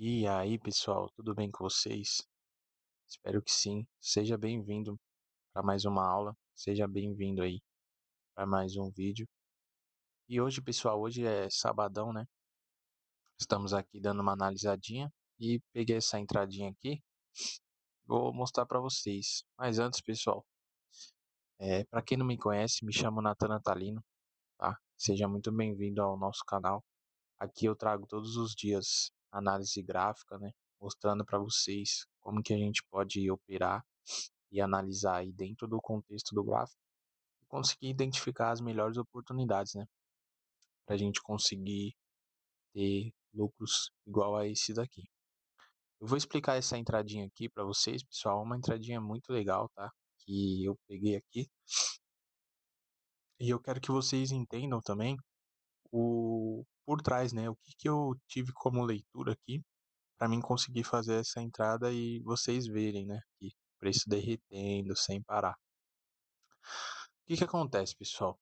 E aí, pessoal, tudo bem com vocês? Espero que sim. Seja bem-vindo para mais uma aula. Seja bem-vindo aí para mais um vídeo. E hoje, pessoal, hoje é sabadão, né? Estamos aqui dando uma analisadinha e peguei essa entradinha aqui. Vou mostrar para vocês. Mas antes, pessoal, para quem não me conhece, me chamo Nathan Natalino, tá? Seja muito bem-vindo ao nosso canal. Aqui eu trago todos os dias análise gráfica, né? Mostrando para vocês como que a gente pode operar e analisar aí dentro do contexto do gráfico e conseguir identificar as melhores oportunidades, né? Para a gente conseguir ter lucros igual a esse daqui. Eu vou explicar essa entradinha aqui para vocês, pessoal. Uma entradinha muito legal, tá? Que eu peguei aqui. E eu quero que vocês entendam também o por trás, né? O que eu tive como leitura aqui para mim conseguir fazer essa entrada e vocês verem, né? Que preço derretendo sem parar. O que acontece, pessoal?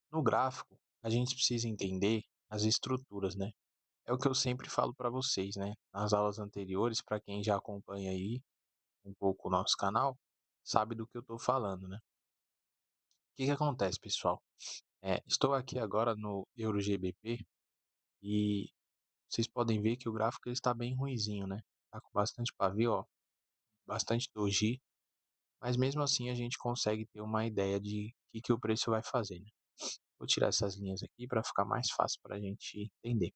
No gráfico, a gente precisa entender as estruturas, né? É o que eu sempre falo para vocês, né? Nas aulas anteriores, para quem já acompanha aí um pouco o nosso canal, sabe do que eu estou falando, né? O que acontece, pessoal? Estou aqui agora no EuroGBP e vocês podem ver que o gráfico ele está bem ruinzinho, né? Tá com bastante pavio, ó, bastante doji, mas mesmo assim a gente consegue ter uma ideia de o que o preço vai fazer, né? Vou tirar essas linhas aqui para ficar mais fácil para a gente entender.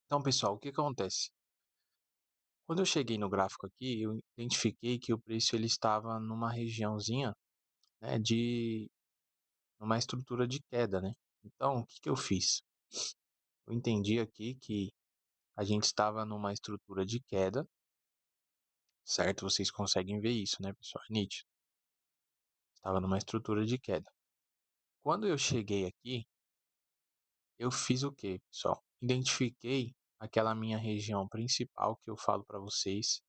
Então, pessoal, o que acontece? Quando eu cheguei no gráfico aqui, eu identifiquei que o preço ele estava numa regiãozinha, né, de uma estrutura de queda, né? Então, o que eu fiz? Eu entendi aqui que a gente estava numa estrutura de queda, certo? Vocês conseguem ver isso, né, pessoal? É nítido. Estava numa estrutura de queda. Quando eu cheguei aqui, eu fiz o quê, pessoal? Identifiquei aquela minha região principal que eu falo para vocês,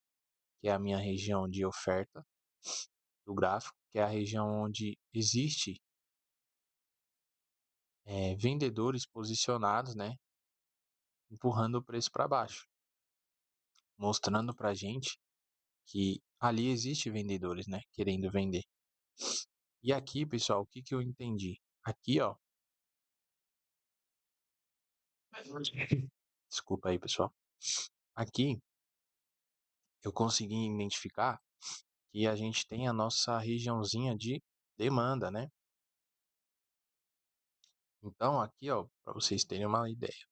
que é a minha região de oferta do gráfico, que é a região onde existe vendedores posicionados, né, empurrando o preço para baixo, mostrando para a gente que ali existe vendedores, né, querendo vender. E aqui, pessoal, o que eu entendi? Aqui, ó, desculpa aí, pessoal. Aqui eu consegui identificar que a gente tem a nossa regiãozinha de demanda, né? Então, aqui, ó, para vocês terem uma ideia,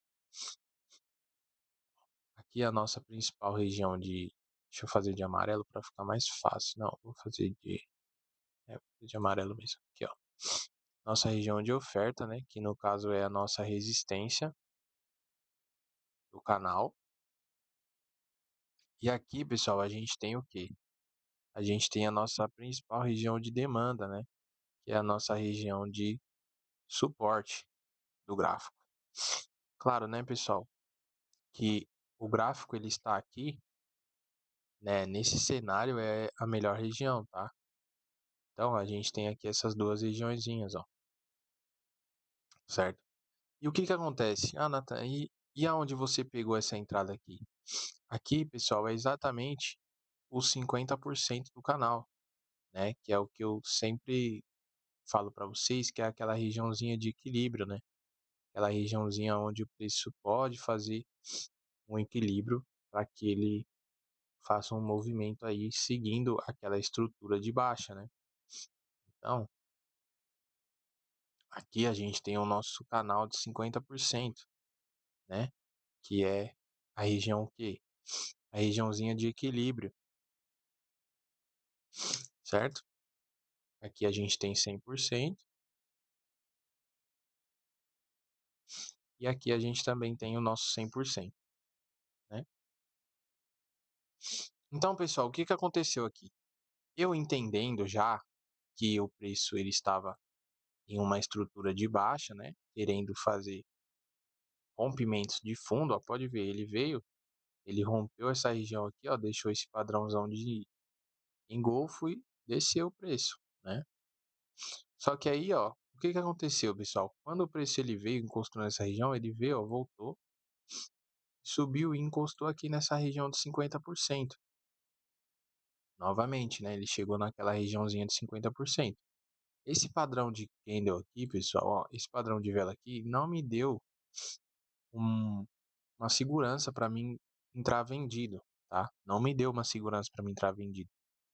aqui é a nossa principal região de. Deixa eu fazer de amarelo para ficar mais fácil. Não, vou fazer de amarelo mesmo. Aqui, ó. Nossa região de oferta, né? Que no caso é a nossa resistência do canal. E aqui, pessoal, a gente tem o quê? A gente tem a nossa principal região de demanda, né? Que é a nossa região de suporte do gráfico. Claro, né, pessoal, que o gráfico ele está aqui, né? Nesse cenário é a melhor região, tá? Então a gente tem aqui essas duas regiõezinhas, ó, certo? E o que acontece? Ah, Nathan, e aonde você pegou essa entrada aqui? Aqui, pessoal, é exatamente os 50% do canal, né? Que é o que eu sempre falo para vocês, que é aquela regiãozinha de equilíbrio, né? Aquela regiãozinha onde o preço pode fazer um equilíbrio para que ele faça um movimento aí seguindo aquela estrutura de baixa, né? Então, aqui a gente tem o nosso canal de 50%, né? Que é a região que a regiãozinha de equilíbrio, certo? Aqui a gente tem 100% e aqui a gente também tem o nosso 100%, né? Então, pessoal, o que aconteceu aqui? Eu entendendo já que o preço ele estava em uma estrutura de baixa, né? Querendo fazer rompimentos de fundo, ó, pode ver, ele veio, ele rompeu essa região aqui, ó, deixou esse padrãozão de engolfo e desceu o preço, né? Só que aí, ó, o que aconteceu, pessoal? Quando o preço ele veio encostou nessa região, ele veio, ó, voltou subiu e encostou aqui nessa região de 50%. Novamente, né, ele chegou naquela regiãozinha de 50%. Esse padrão de candle aqui, pessoal, ó, esse padrão de vela aqui não me deu um uma segurança para mim entrar vendido, tá? Não me deu uma segurança para mim entrar vendido.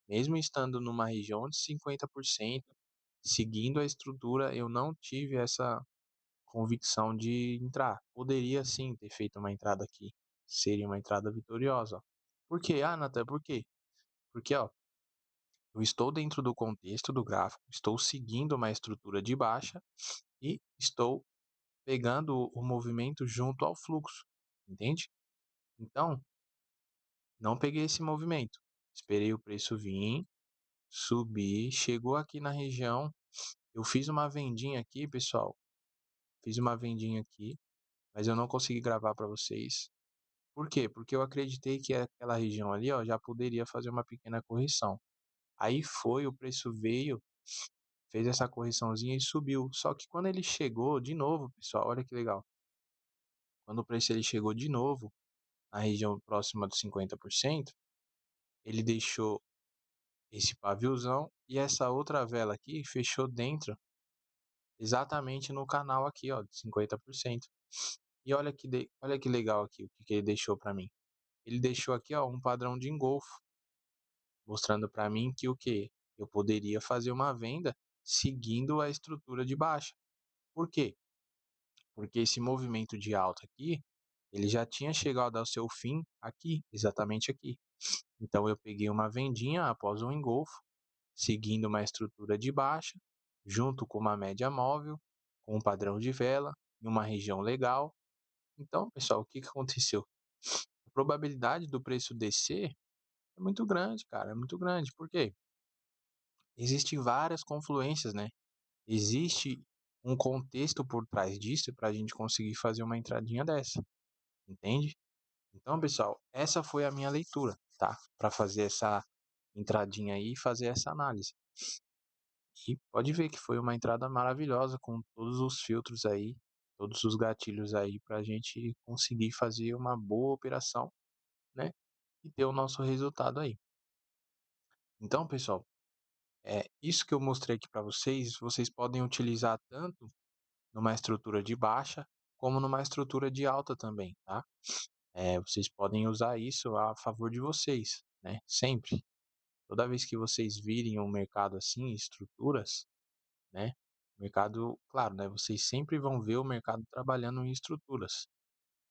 Mesmo estando numa região de 50%, seguindo a estrutura, eu não tive essa convicção de entrar. Poderia sim ter feito uma entrada aqui. Seria uma entrada vitoriosa. Por quê? Ah, Nathan, por quê? Porque, ó, eu estou dentro do contexto do gráfico, estou seguindo uma estrutura de baixa e estou pegando o movimento junto ao fluxo, entende? Então, não peguei esse movimento. Esperei o preço vir, subir, chegou aqui na região. Eu fiz uma vendinha aqui, pessoal. Fiz uma vendinha aqui, mas eu não consegui gravar para vocês. Por quê? Porque eu acreditei que aquela região ali, ó, já poderia fazer uma pequena correção. Aí foi, o preço veio, fez essa correçãozinha e subiu. Só que quando ele chegou de novo, pessoal, olha que legal. Quando o preço ele chegou de novo na região próxima dos 50%, ele deixou esse paviozão e essa outra vela aqui fechou dentro, exatamente no canal aqui, ó, de 50%. E olha que legal aqui o que ele deixou para mim. Ele deixou aqui, ó, um padrão de engolfo, mostrando para mim que o que eu poderia fazer uma venda seguindo a estrutura de baixa. Por quê? Porque esse movimento de alta aqui, ele já tinha chegado ao seu fim aqui, exatamente aqui. Então eu peguei uma vendinha após um engolfo, seguindo uma estrutura de baixa, junto com uma média móvel, com um padrão de vela, em uma região legal. Então, pessoal, o que aconteceu? A probabilidade do preço descer é muito grande, cara, é muito grande. Por quê? Existem várias confluências, né? Existe um contexto por trás disso para a gente conseguir fazer uma entradinha dessa, entende? Então, pessoal, essa foi a minha leitura, tá? Para fazer essa entradinha aí e fazer essa análise. E pode ver que foi uma entrada maravilhosa com todos os filtros aí, todos os gatilhos aí para a gente conseguir fazer uma boa operação, né? E ter o nosso resultado aí. Então, pessoal, isso que eu mostrei aqui para vocês, vocês podem utilizar tanto numa estrutura de baixa como numa estrutura de alta também, tá? Vocês podem usar isso a favor de vocês, né? Sempre. Toda vez que vocês virem um mercado assim, estruturas, né? Mercado, claro, né? Vocês sempre vão ver o mercado trabalhando em estruturas,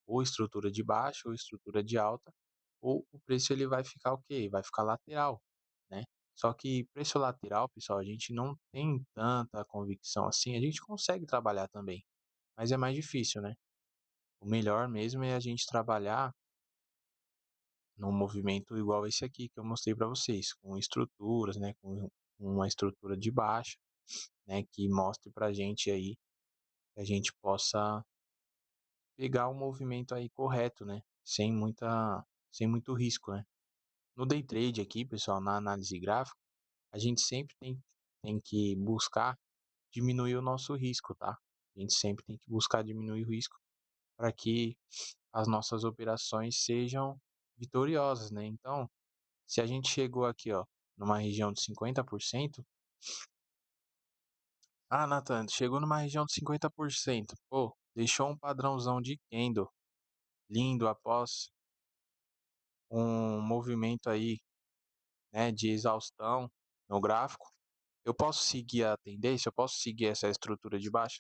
ou estrutura de baixa, ou estrutura de alta, ou o preço ele vai ficar o quê? Vai ficar lateral, né? Só que preço lateral, pessoal, a gente não tem tanta convicção assim. A gente consegue trabalhar também, mas é mais difícil, né? O melhor mesmo é a gente trabalhar num movimento igual esse aqui que eu mostrei para vocês, com estruturas, né? Com uma estrutura de baixa, né? Que mostre para a gente aí que a gente possa pegar o movimento aí correto, né? Sem muito risco, né? No day trade aqui, pessoal, na análise gráfica, a gente sempre tem que buscar diminuir o nosso risco, tá? A gente sempre tem que buscar diminuir o risco para que as nossas operações sejam vitoriosas, né? Então, se a gente chegou aqui, ó, numa região de 50%, ah, Nathan, chegou numa região de 50%, pô, deixou um padrãozão de candle lindo após um movimento aí, né, de exaustão no gráfico. Eu posso seguir a tendência? Eu posso seguir essa estrutura de baixa?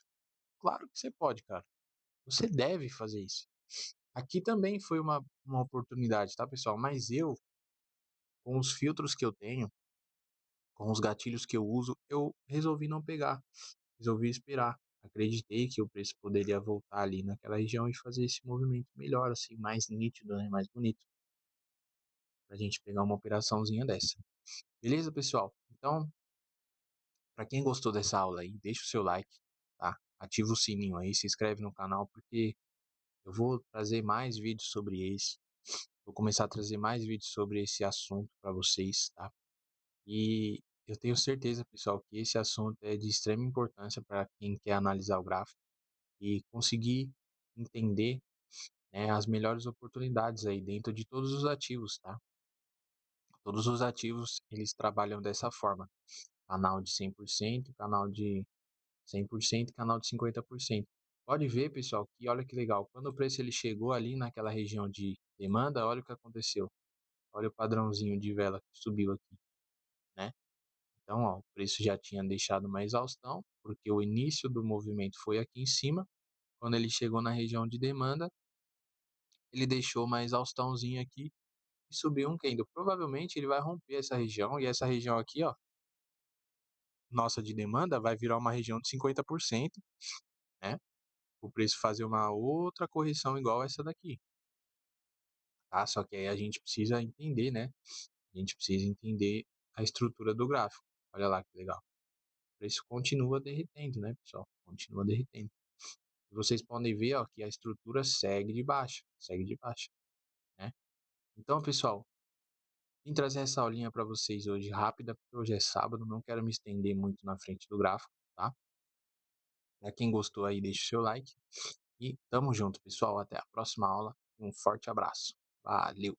Claro que você pode, cara. Você deve fazer isso. Aqui também foi uma oportunidade, tá, pessoal? Mas eu, com os filtros que eu tenho, com os gatilhos que eu uso, eu resolvi não pegar. Resolvi esperar. Acreditei que o preço poderia voltar ali naquela região e fazer esse movimento melhor, assim, mais nítido, né? Mais bonito. Pra gente pegar uma operaçãozinha dessa. Beleza, pessoal? Então, para quem gostou dessa aula aí, deixa o seu like, tá? Ativa o sininho aí, se inscreve no canal, porque eu vou trazer mais vídeos sobre isso. Vou começar a trazer mais vídeos sobre esse assunto para vocês, tá? E eu tenho certeza, pessoal, que esse assunto é de extrema importância para quem quer analisar o gráfico e conseguir entender, né, as melhores oportunidades aí dentro de todos os ativos, tá? Todos os ativos, eles trabalham dessa forma. Canal de 100%, canal de 100%, canal de 50%. Pode ver, pessoal, que olha que legal. Quando o preço ele chegou ali naquela região de demanda, olha o que aconteceu. Olha o padrãozinho de vela que subiu aqui, né? Então, ó, o preço já tinha deixado uma exaustão, porque o início do movimento foi aqui em cima. Quando ele chegou na região de demanda, ele deixou uma exaustãozinha aqui e subiu um candle. Provavelmente ele vai romper essa região, e essa região aqui, ó, nossa de demanda, vai virar uma região de 50%, né? O preço fazer uma outra correção igual essa daqui, tá? Só que aí a gente precisa entender, né? A gente precisa entender a estrutura do gráfico. Olha lá que legal. O preço continua derretendo, né, pessoal? Continua derretendo. Vocês podem ver, ó, que a estrutura segue de baixa, né? Então, pessoal, vim trazer essa aulinha para vocês hoje rápida, porque hoje é sábado, não quero me estender muito na frente do gráfico, tá? Para quem gostou aí, deixa o seu like. E tamo junto, pessoal. Até a próxima aula. Um forte abraço. Valeu!